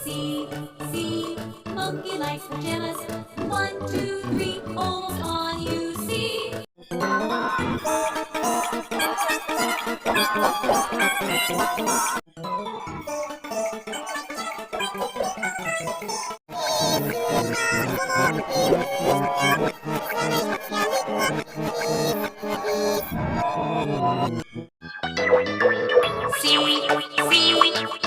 C, C, monkey likes pajamas. 1, 2, 3, almost on you see. C, C,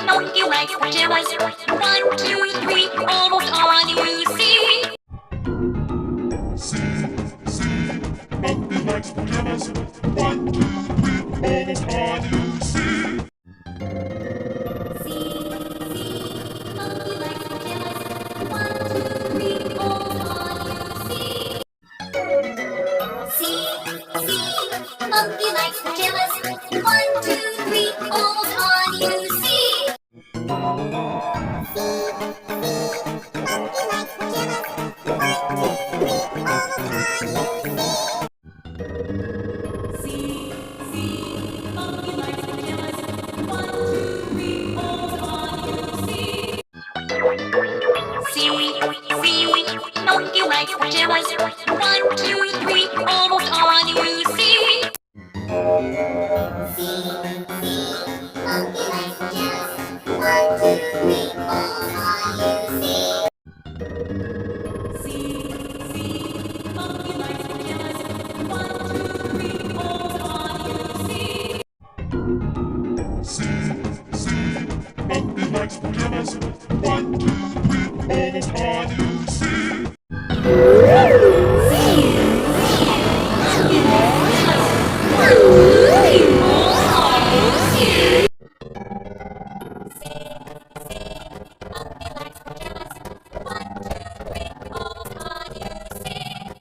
monkey likes pajamas. 1, 2, 3, almost on you see. C, C, monkey likes pajamas. 1, 2, 3, almost on you see. C, C, monkey likes pajamas. 1, 2, 3, almost on you see. C, C, monkey likes pajamas. 1, 2, 3, almost on you see. C, C, monkey likes pajamas. 1, 2, 3, almost on you see. C, C, monkey likes pajamas. 1, 2, 3, almost on you see. C, C, monkey likes pajamas. 1, 2, 3, almost on you see. C, C, monkey likes pajamas.